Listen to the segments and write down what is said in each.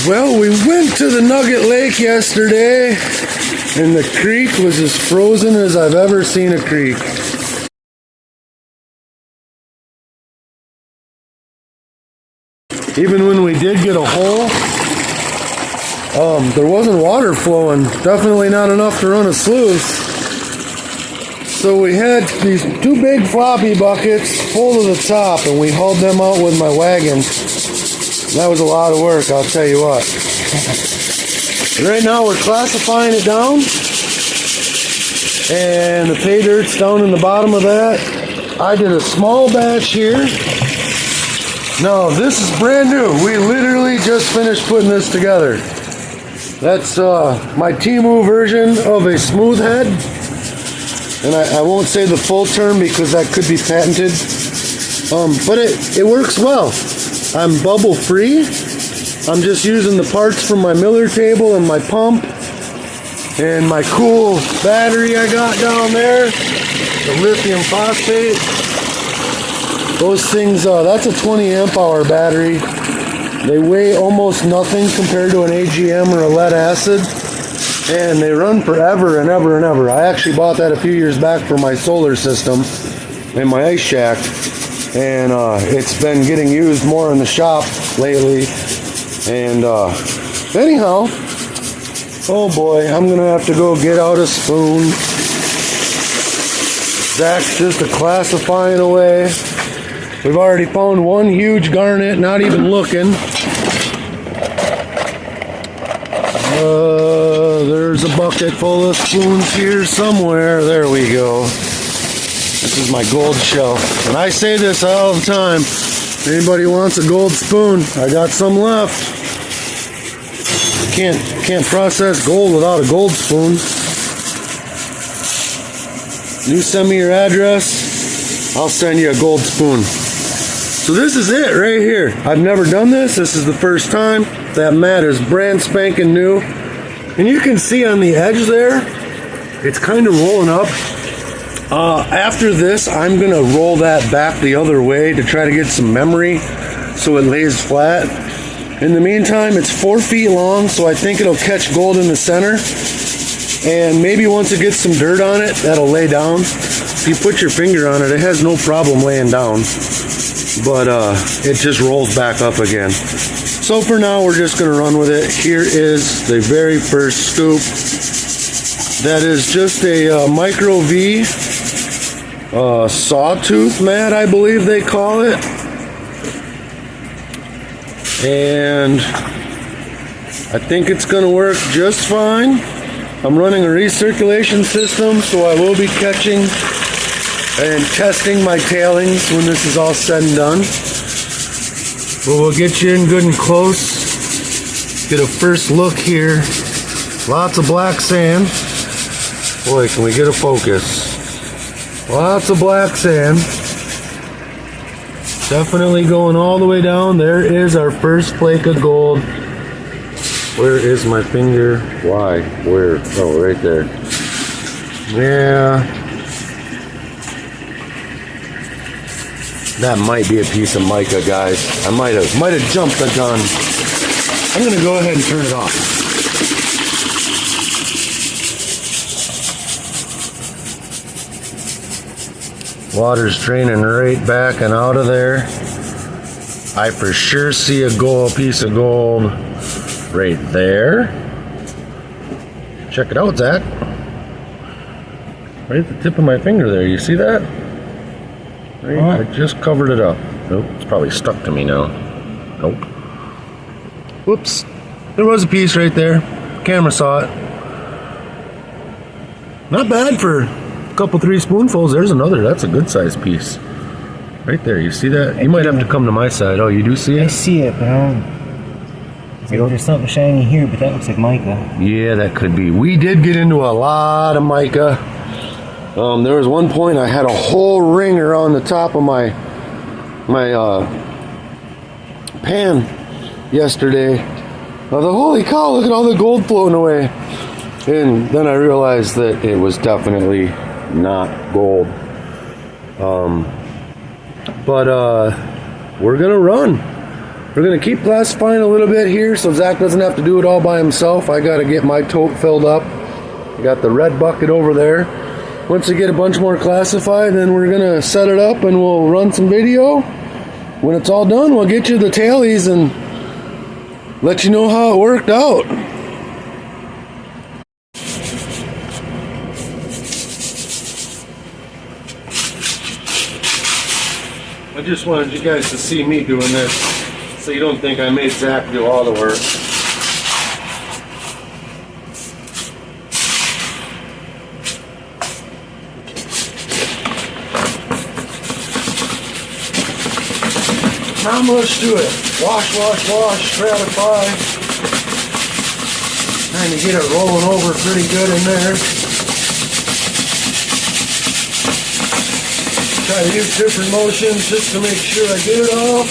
Well, we went to the Nugget Lake yesterday, and the creek was as frozen as I've ever seen a creek. Even when we did get a hole, there wasn't water flowing. Definitely not enough to run a sluice. So we had these two big floppy buckets full to the top, and we hauled them out with my wagon. That was a lot of work, I'll tell you what. Right now we're classifying it down, and the pay dirt's down in the bottom of that. I did a small batch here. No, this is brand new. We literally just finished putting this together. That's my Timu version of a smooth head. And I won't say the full term because that could be patented. But it works well. I'm bubble free. I'm just using the parts from my Miller table and my pump. And my cool battery I got down there. The lithium phosphate. Those things, that's a 20 amp hour battery. They weigh almost nothing compared to an AGM or a lead acid. And they run forever and ever and ever. I actually bought that a few years back for my solar system in my ice shack. And it's been getting used more in the shop lately. And anyhow, oh boy, I'm going to have to go get out a spoon. Zach's just classifying away. We've already found one huge garnet, not even looking. There's a bucket full of spoons here somewhere. There we go. This is my gold shelf. And I say this all the time. If anybody wants a gold spoon, I got some left. Can't process gold without a gold spoon. You send me your address, I'll send you a gold spoon. So this is it right here. I've never done this. This is the first time. That mat is brand spanking new. And you can see on the edge there, it's kind of rolling up. After this, I'm going to roll that back the other way to try to get some memory so it lays flat. In the meantime, it's 4 feet long, so I think it'll catch gold in the center. And maybe once it gets some dirt on it, that'll lay down. If you put your finger on it, it has no problem laying down. But it just rolls back up again. So for now, we're just going to run with it. Here is the very first scoop. That is just a Micro V sawtooth mat, I believe they call it. And I think it's going to work just fine. I'm running a recirculation system, so I will be catching and testing my tailings when this is all said and done. But we'll get you in good and close. Get a first look here. Lots of black sand. Boy, can we get a focus. Lots of black sand. Definitely going all the way down. There is our first flake of gold. Where is my finger? Why? Where? Oh, right there. Yeah. That might be a piece of mica, guys. I might have jumped the gun. I'm gonna go ahead and turn it off. Water's draining right back and out of there. I for sure see a piece of gold right there. Check it out, Zach. Right at the tip of my finger there. You see that? Right? I just covered it up. Nope, it's probably stuck to me now. Nope. Whoops. There was a piece right there. Camera saw it. Not bad for a couple, 3 spoonfuls. There's another. That's a good sized piece. Right there. You see that? You might have to come to my side. Oh, you do see it? I see it, but there's something shiny here, but that looks like mica. Yeah, that could be. We did get into a lot of mica. There was one point I had a whole ring around the top of my pan yesterday. I thought, holy cow, look at all the gold floating away. And then I realized that it was definitely not gold. But we're gonna run. We're going to keep classifying a little bit here so Zach doesn't have to do it all by himself. I got to get my tote filled up. I got the red bucket over there. Once we get a bunch more classified, then we're going to set it up and we'll run some video. When it's all done, we'll get you the tailies and let you know how it worked out. I just wanted you guys to see me doing this, so you don't think I made Zach do all the work. Not much to it. Wash, wash, wash, stratify. Trying to get it rolling over pretty good in there. Try to use different motions just to make sure I get it all.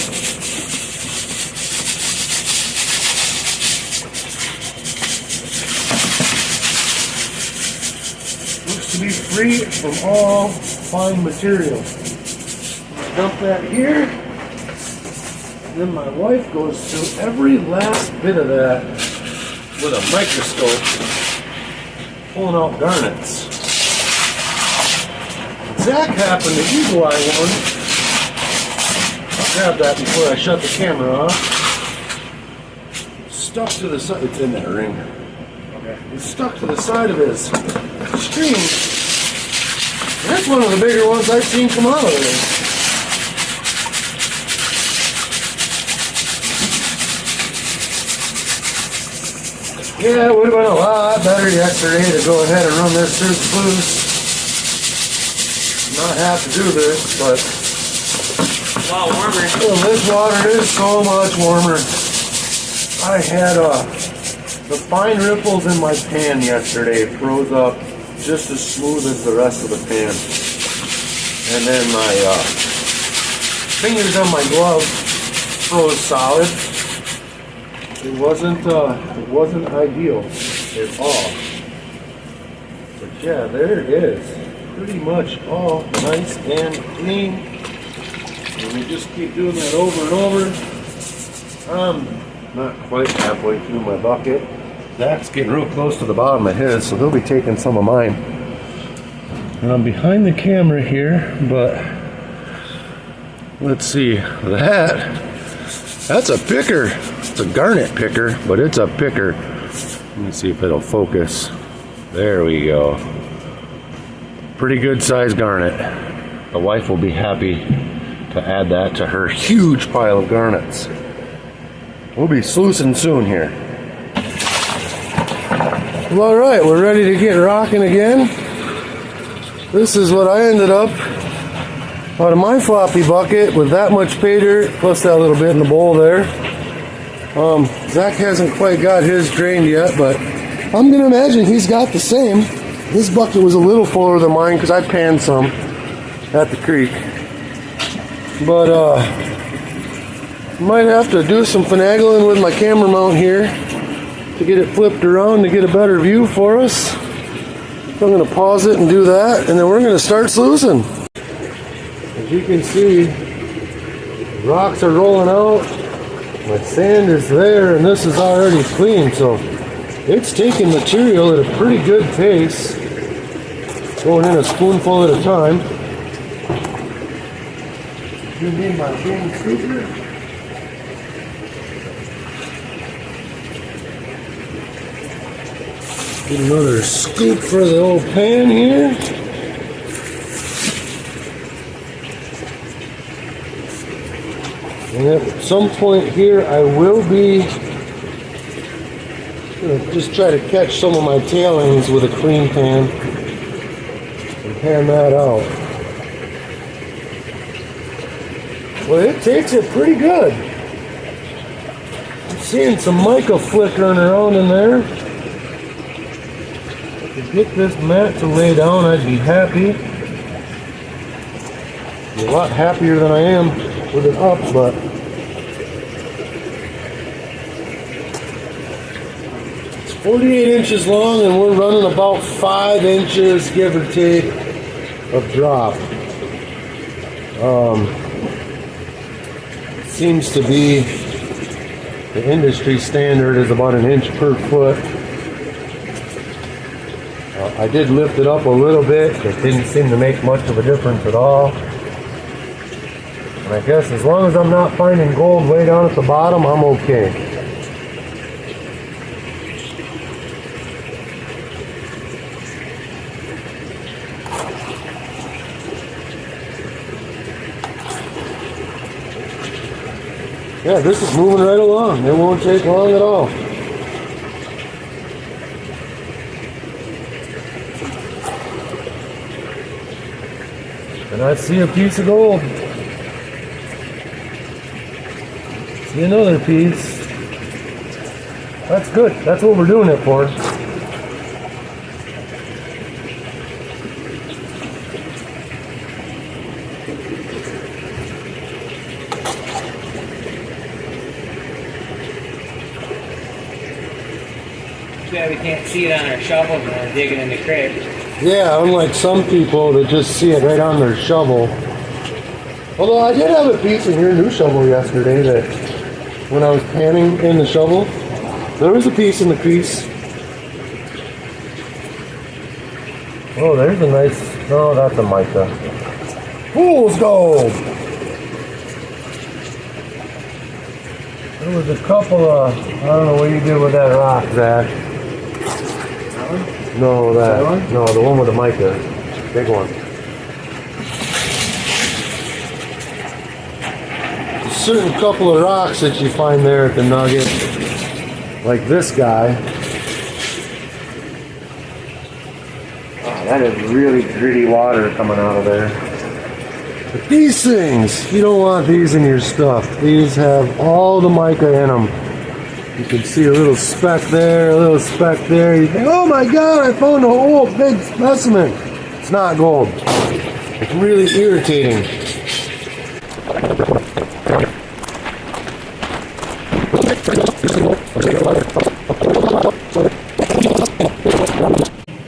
Looks to be free from all fine material. Dump that here. Then my wife goes through every last bit of that with a microscope, pulling out garnets. Zach happened to eagle eye one. I'll grab that before I shut the camera off. Stuck to the side. It's in that ring. Okay. It's stuck to the side of his string. That's one of the bigger ones I've seen come out of there. Yeah, it would have been a lot better yesterday to go ahead and run this through the sluice. Not have to do this, but A lot warmer. well, this water is so much warmer. I had the fine ripples in my pan yesterday froze up just as smooth as the rest of the pan. And then my fingers on my glove froze solid. It wasn't ideal at all. But yeah, there it is. Pretty much all nice and clean. And we just keep doing that over and over. I'm not quite halfway through my bucket. Zach's getting real close to the bottom of his, so he'll be taking some of mine. And I'm behind the camera here, but let's see. That's a picker. It's a garnet picker, but it's a picker. Let me see if it'll focus. There we go. Pretty good sized garnet. The wife will be happy to add that to her huge pile of garnets. We'll be sluicing soon here. Well, all right, we're ready to get rocking again. This is what I ended up out of my floppy bucket with that much pay dirt plus that little bit in the bowl there. Zach hasn't quite got his drained yet, but I'm gonna imagine he's got the same. This bucket was a little fuller than mine because I panned some at the creek. But might have to do some finagling with my camera mount here to get it flipped around to get a better view for us. So I'm gonna pause it and do that, and then we're gonna start sluicing. As you can see, rocks are rolling out. My sand is there, and this is already clean, so it's taking material at a pretty good pace, going in a spoonful at a time. You need my cane scooper? Get another scoop for the old pan here. And at some point here, I will be gonna just try to catch some of my tailings with a clean pan and pan that out. Well, it takes it pretty good. I'm seeing some mica flickering around in there. If I could get this mat to lay down, I'd be happy. Be a lot happier than I am with it up, but it's 48 inches long and we're running about 5 inches, give or take, of drop. Seems to be The industry standard is about 1 inch per foot. I did lift it up a little bit. It didn't seem to make much of a difference at all. And I guess as long as I'm not finding gold way down at the bottom, I'm okay. Yeah, this is moving right along. It won't take long at all. And I see a piece of gold. See another piece. That's good. That's what we're doing it for. Yeah, we can't see it on our shovels when we're digging in the creek. Yeah, unlike some people that just see it right on their shovel. Although I did have a piece in your new shovel yesterday that when I was panning in the shovel, there was a piece in the crease. Oh, there's a nice, oh, that's a mica. Fool's gold! There was a couple of, I don't know what you did with that rock, Zach. That one? No, that one? No, the one with the mica. Big one. A certain couple of rocks that you find there at the nugget, like this guy. Oh, that is really gritty water coming out of there. But these things, you don't want these in your stuff. These have all the mica in them. You can see a little speck there, a little speck there. You think, oh my God, I found a whole big specimen. It's not gold. It's really irritating.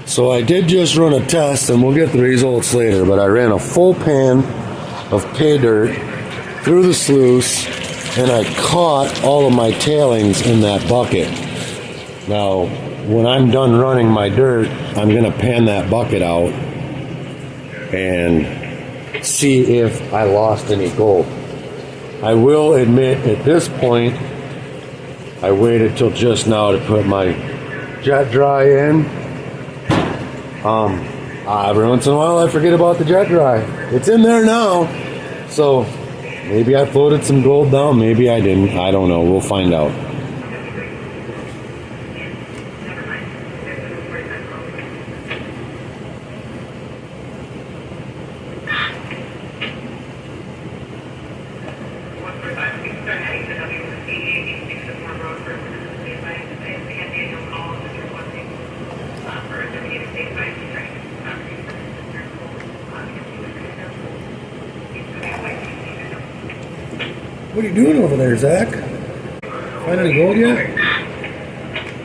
So I did just run a test, and we'll get the results later, but I ran a full pan of pay dirt through the sluice, and I caught all of my tailings in that bucket. Now, when I'm done running my dirt, I'm going to pan that bucket out and see if I lost any gold. I will admit at this point, I waited till just now to put my jet dry in. Every once in a while I forget about the jet dry. It's in there now. So maybe I floated some gold down, maybe I didn't. I don't know. We'll find out. What are you doing over there, Zach? Find any gold yet?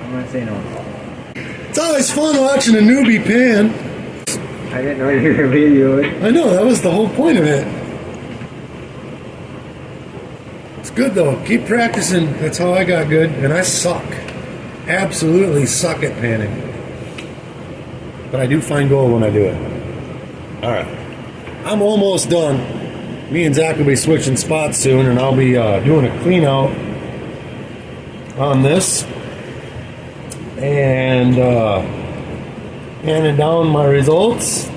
I'm gonna say no. It's always fun watching a newbie pan. I didn't know you were videoing. I know, that was the whole point of it. It's good though. Keep practicing. That's how I got good. And I suck. Absolutely suck at panning. But I do find gold when I do it. Alright. I'm almost done. Me and Zach will be switching spots soon, and I'll be doing a clean out on this and handing down my results.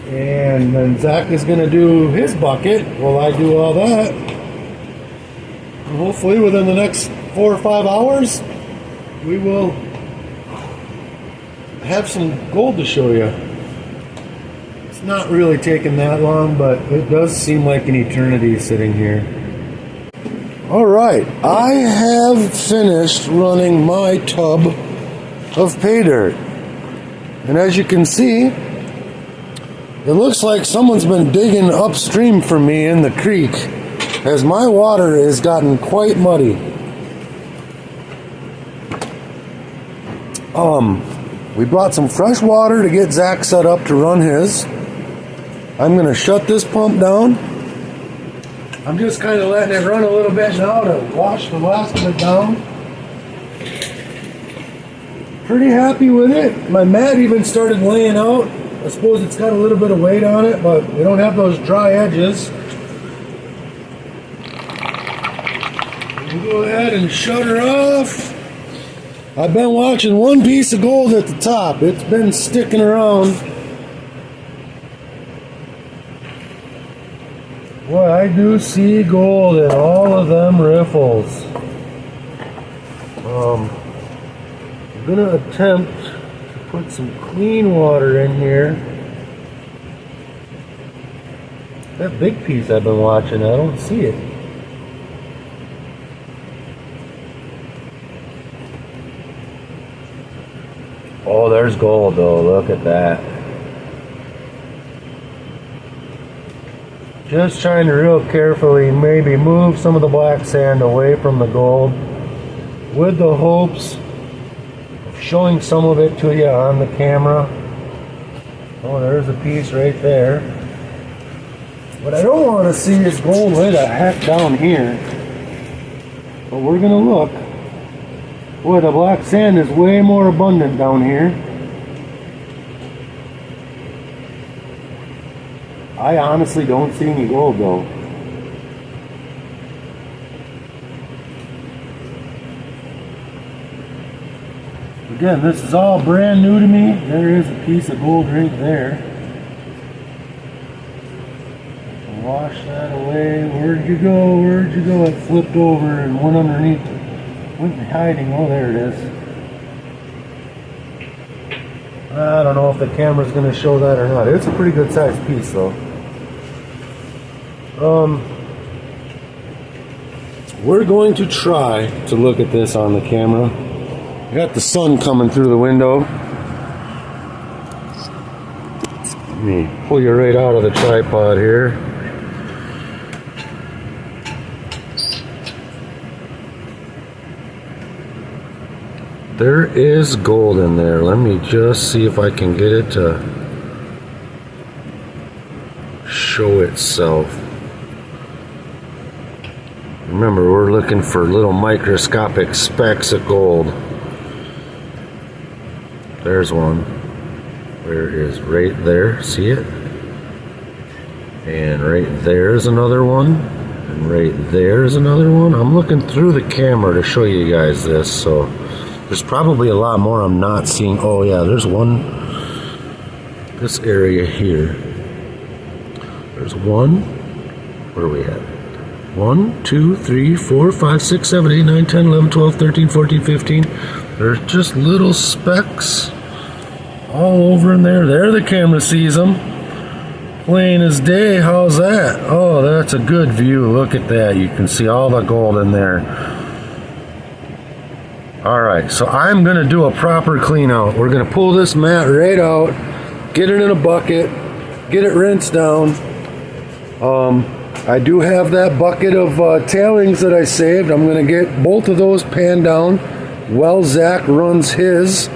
And then Zach is going to do his bucket while I do all that. And hopefully within the next 4 or 5 hours, we will have some gold to show you. Not really taking that long, but it does seem like an eternity sitting here. Alright, I have finished running my tub of pay dirt. And as you can see, it looks like someone's been digging upstream from me in the creek, as my water has gotten quite muddy. We brought some fresh water to get Zach set up to run his. I'm going to shut this pump down I'm just kind of letting it run a little bit now to wash the last of it down. Pretty happy with it. My mat even started laying out. I suppose it's got a little bit of weight on it, but we don't have those dry edges. We'll go ahead and shut her off. I've been watching one piece of gold at the top. It's been sticking around. Boy, I do see gold in all of them riffles. I'm gonna attempt to put some clean water in here. That big piece I've been watching, I don't see it. Oh, there's gold though, look at that. Just trying to real carefully maybe move some of the black sand away from the gold with the hopes of showing some of it to you on the camera. Oh, there's a piece right there. What I don't want to see is gold way the heck down here. But we're going to look. Boy, the black sand is way more abundant down here. I honestly don't see any gold though. Again, this is all brand new to me. There is a piece of gold right there. Wash that away. Where'd you go? Where'd you go? It flipped over and went underneath. Went hiding. Oh, there it is. I don't know if the camera's going to show that or not. It's a pretty good sized piece though. We're going to try to look at this on the camera. I got the sun coming through the window. Let me pull you right out of the tripod here. There is gold in there. Let me just see if I can get it to show itself. Remember, we're looking for little microscopic specks of gold. There's one. Where is right there? See it? And right there's another one. And right there's another one. I'm looking through the camera to show you guys this, so there's probably a lot more I'm not seeing. Oh yeah, there's one. This area here. There's one. Where are we at? 1, 2, 3, 4, 5, 6, 7, 8, 9, 10, 11, 12, 13, 14, 15. There's just little specks all over in there. There the camera sees them. Plain as day. How's that? Oh, that's a good view. Look at that. You can see all the gold in there. Alright, so I'm going to do a proper clean out. We're going to pull this mat right out, get it in a bucket, get it rinsed down. I do have that bucket of tailings that I saved. I'm going to get both of those panned down while Zach runs his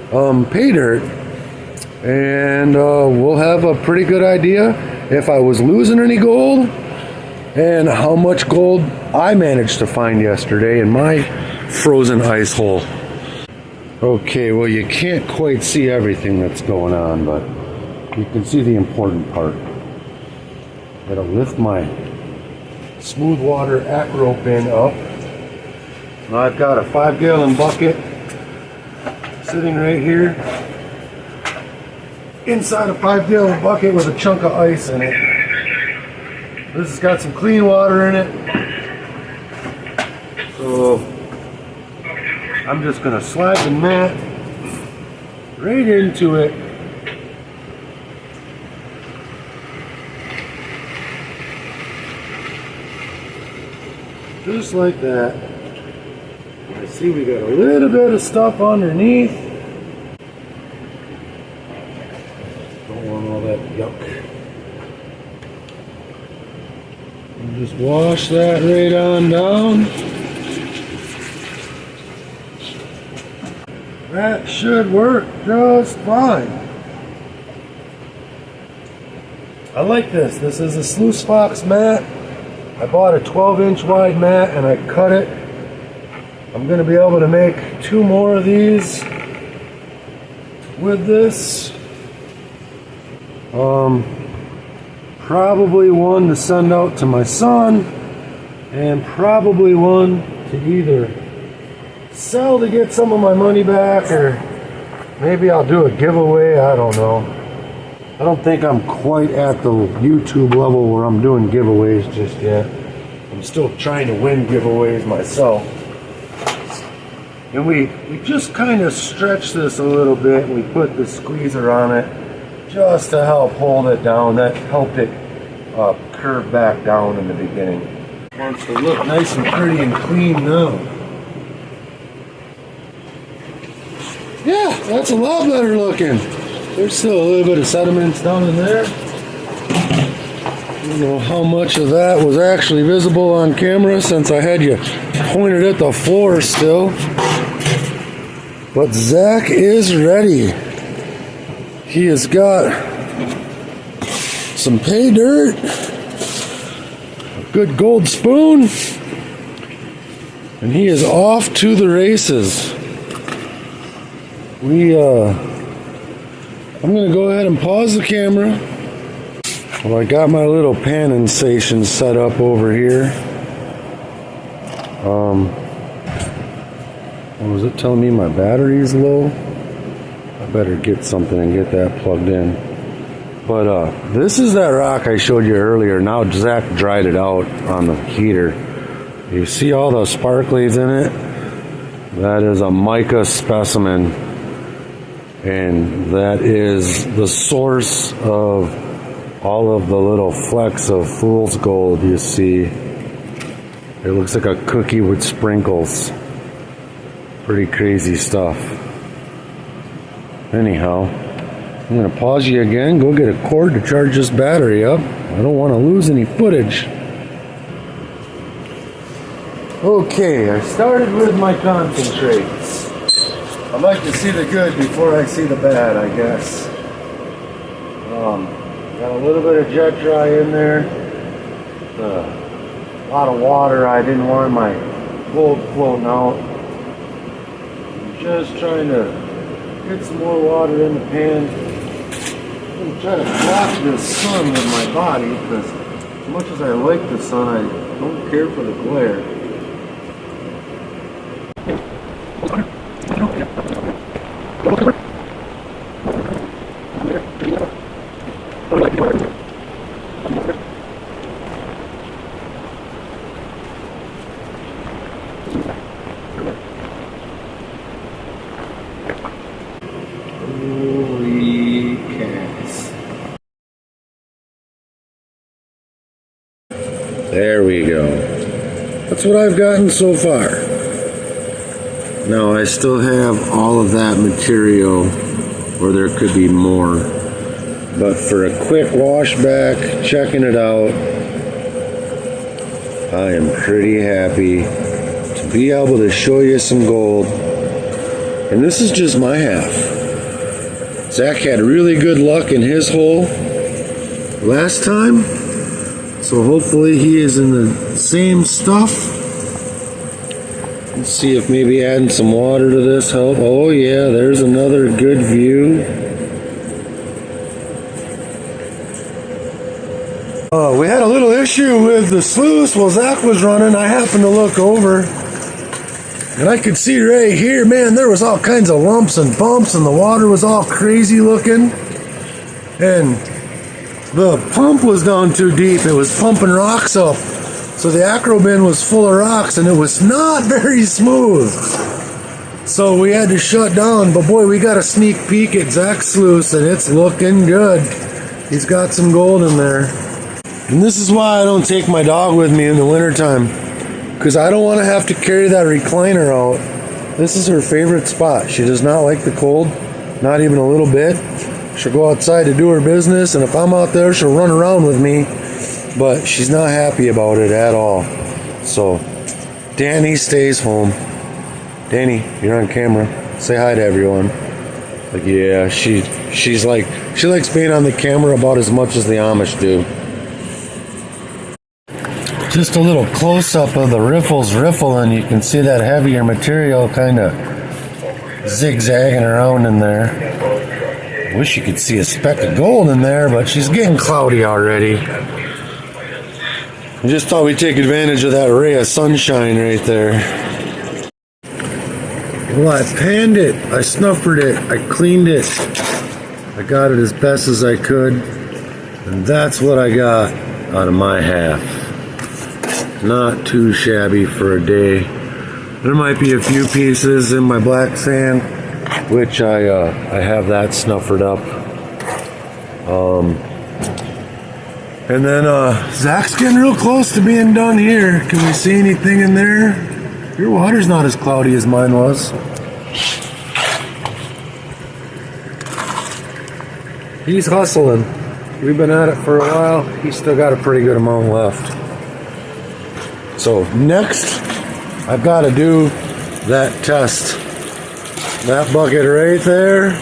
pay dirt. And we'll have a pretty good idea if I was losing any gold and how much gold I managed to find yesterday in my frozen ice hole. Okay, well, you can't quite see everything that's going on, but you can see the important part. Gotta lift my smooth water acro bin up. Now I've got a 5-gallon bucket sitting right here inside a 5-gallon bucket with a chunk of ice in it. This has got some clean water in it. So I'm just gonna slide the mat right into it. Just like that. I see we got a little bit of stuff underneath. Don't want all that yuck. And just wash that right on down. That should work just fine. I like this. This is a Sluice box mat. I bought a 12-inch wide mat and I cut it. I'm going to be able to make 2 more of these with this. Probably one to send out to my son, and probably one to either sell to get some of my money back, or maybe I'll do a giveaway. I don't know. I don't think I'm quite at the YouTube level where I'm doing giveaways just yet. I'm still trying to win giveaways myself. And we just kind of stretched this a little bit. We put the squeezer on it just to help hold it down. That helped it curve back down in the beginning. It wants to look nice and pretty and clean now. Yeah, that's a lot better looking. There's still a little bit of sediments down in there. I don't know how much of that was actually visible on camera since I had you pointed at the floor still. But Zach is ready. He has got some pay dirt, a good gold spoon, and he is off to the races. I'm going to go ahead and pause the camera. Well, I got my little panning station set up over here. Was it telling me my battery's low? I better get something and get that plugged in. But this is that rock I showed you earlier. Now Zach dried it out on the heater. You see all the sparklies in it? That is a mica specimen. And that is the source of all of the little flecks of fool's gold you see. It looks like a cookie with sprinkles. Pretty crazy stuff. Anyhow, I'm going to pause you again, go get a cord to charge this battery up. I don't want to lose any footage. Okay, I started with my concentrates. I like to see the good before I see the bad, I guess. Got a little bit of jet dry in there. A lot of water. I didn't want my gold floating out. I'm just trying to get some more water in the pan. I'm going to try to block the sun with my body, because as much as I like the sun, I don't care for the glare. Holy cats. There we go. That's what I've gotten so far. Now I still have all of that material, or there could be more. But for a quick wash back, checking it out, I am pretty happy to be able to show you some gold. And this is just my half. Zach had really good luck in his hole last time, so hopefully he is in the same stuff. Let's see if maybe adding some water to this help. Oh yeah, there's another good view. We had a little issue with the sluice while Zach was running. I happened to look over, and I could see right here, man, there was all kinds of lumps and bumps, and the water was all crazy looking. And the pump was down too deep. It was pumping rocks up. So the acro bin was full of rocks, and it was not very smooth. So we had to shut down. But boy, we got a sneak peek at Zach's sluice, and it's looking good. He's got some gold in there. And this is why I don't take my dog with me in the wintertime, because I don't want to have to carry that recliner out. This is her favorite spot. She does not like the cold, not even a little bit. She'll go outside to do her business, and if I'm out there, she'll run around with me, but she's not happy about it at all. So Danny stays home. Danny, you're on camera. Say hi to everyone. Like, yeah, she likes being on the camera about as much as the Amish do. Just a little close-up of the riffles riffling. You can see that heavier material kind of zigzagging around in there. Wish you could see a speck of gold in there, but she's getting cloudy already. I just thought we'd take advantage of that ray of sunshine right there. Well, I panned it, I snuffered it, I cleaned it. I got it as best as I could, and that's what I got out of my half. Not too shabby for a day. There might be a few pieces in my black sand, which I have that snuffered up. And then Zach's getting real close to being done here. Can we see anything in there? Your water's not as cloudy as mine was. He's hustling. We've been at it for a while. He's still got a pretty good amount left. So next, I've got to do that test. That bucket right there,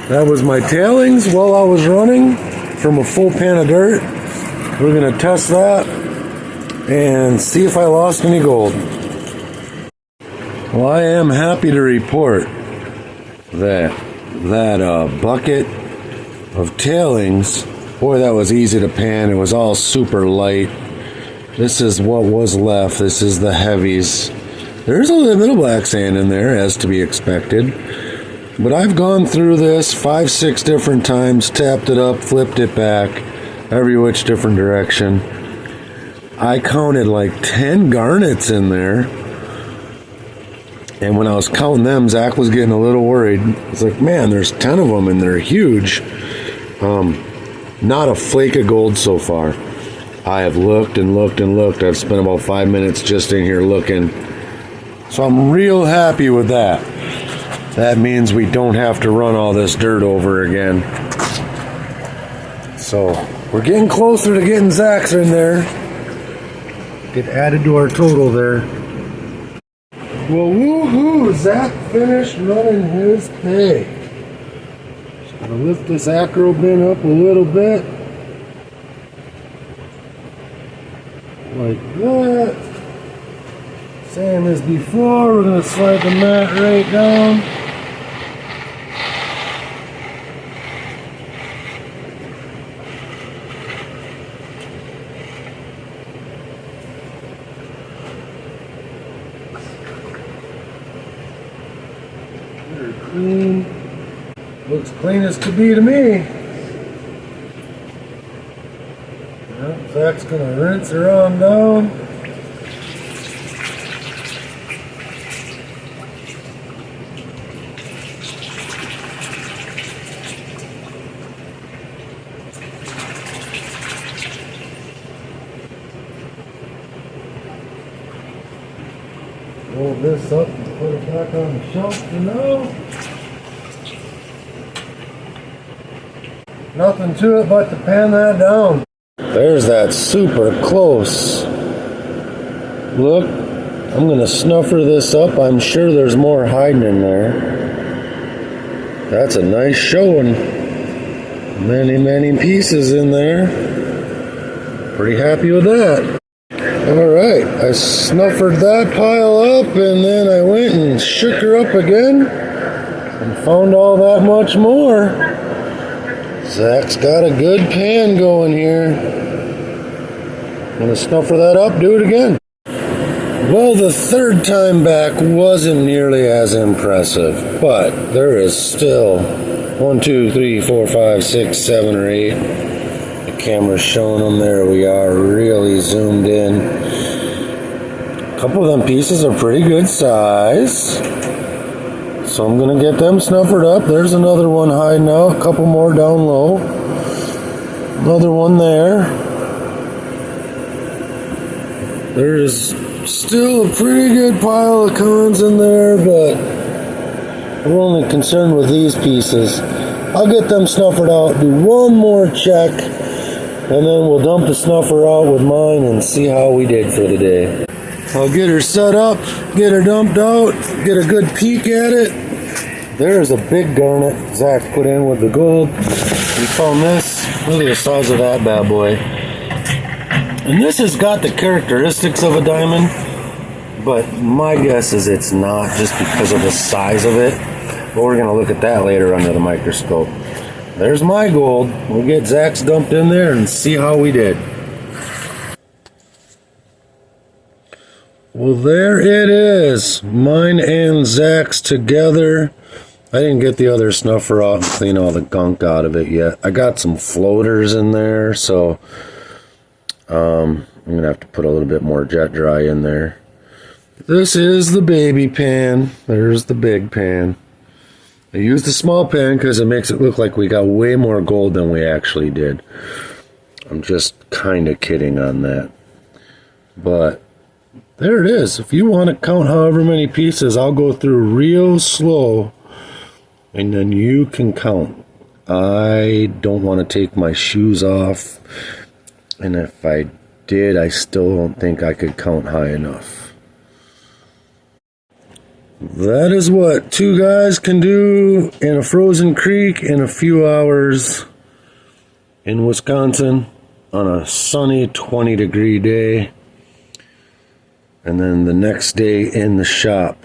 that was my tailings while I was running from a full pan of dirt. We're going to test that and see if I lost any gold. Well, I am happy to report that bucket of tailings, boy, that was easy to pan. It was all super light. This is what was left. This is the heavies. There's a little bit of black sand in there, as to be expected. But I've gone through this 5-6 different times, tapped it up, flipped it back, every which different direction. I counted like 10 garnets in there. And when I was counting them, Zach was getting a little worried. It's like, man, there's 10 of them and they're huge. Not a flake of gold so far. I have looked and looked and looked. I've spent about 5 minutes just in here looking. So I'm real happy with that. That means we don't have to run all this dirt over again. So we're getting closer to getting Zach's in there. Get added to our total there. Well, woohoo! Zach finished running his pay. Just gonna lift this acro bin up a little bit. Like that. Same as before, we're going to slide the mat right down. Very clean. Looks clean as could be to me. Zach's going to rinse her on down. Roll this up and put it back on the shelf for now. Nothing to it but to pan that down. There's that super close. Look, I'm going to snuffer this up. I'm sure there's more hiding in there. That's a nice showing. Many, many pieces in there. Pretty happy with that. Alright, I snuffered that pile up and then I went and shook her up again and found all that much more. Zach's got a good pan going here. I'm going to snuffer that up, do it again. Well, the third time back wasn't nearly as impressive, but there is still 1, 2, 3, 4, 5, 6, 7, or 8. The camera's showing them. There we are, really zoomed in. A couple of them pieces are pretty good size. So I'm going to get them snuffered up. There's another one hiding out. A couple more down low. Another one there. There's still a pretty good pile of cons in there, but we're only concerned with these pieces. I'll get them snuffered out, do one more check, and then we'll dump the snuffer out with mine and see how we did for the day. I'll get her set up, get her dumped out, get a good peek at it. There's a big garnet Zach put in with the gold. We found this. Look at the size of that bad boy. And this has got the characteristics of a diamond, but my guess is it's not, just because of the size of it. But we're going to look at that later under the microscope. There's my gold. We'll get Zach's dumped in there and see how we did. Well, there it is. Mine and Zach's together. I didn't get the other snuffer off and clean all the gunk out of it yet. I got some floaters in there, so I'm going to have to put a little bit more jet dry in there. This is the baby pan. There's the big pan. I used the small pan because it makes it look like we got way more gold than we actually did. I'm just kind of kidding on that. But there it is. If you want to count however many pieces, I'll go through real slow and then you can count. I don't want to take my shoes off, and if I did, I still don't think I could count high enough. That is what two guys can do in a frozen creek in a few hours in Wisconsin on a sunny 20-degree day, and then the next day in the shop.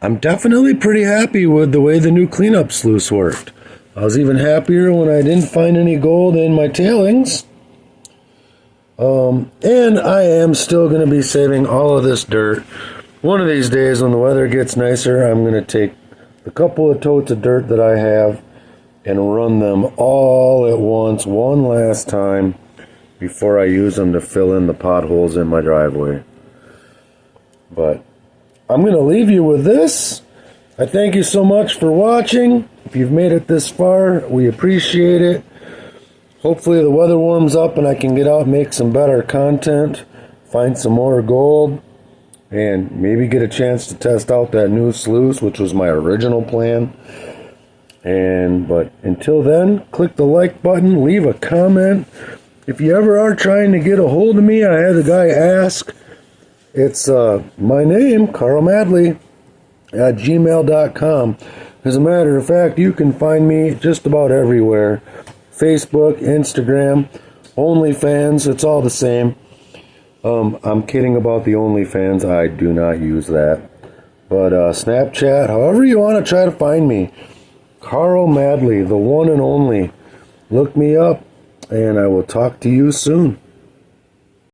I'm definitely pretty happy with the way the new cleanup sluice worked. I was even happier when I didn't find any gold in my tailings. And I am still going to be saving all of this dirt. One of these days when the weather gets nicer, I'm going to take a couple of totes of dirt that I have and run them all at once, one last time, before I use them to fill in the potholes in my driveway. But I'm going to leave you with this. I thank you so much for watching. If you've made it this far, we appreciate it. Hopefully the weather warms up and I can get out and make some better content, find some more gold, and maybe get a chance to test out that new sluice, which was my original plan. But until then, click the like button, leave a comment. If you ever are trying to get a hold of me, I had a guy ask. It's my name, Carl Madley, at gmail.com. As a matter of fact, you can find me just about everywhere. Facebook, Instagram, OnlyFans, it's all the same. I'm kidding about the OnlyFans. I do not use that. But Snapchat, however you want to try to find me. Carl Madley, the one and only. Look me up, and I will talk to you soon.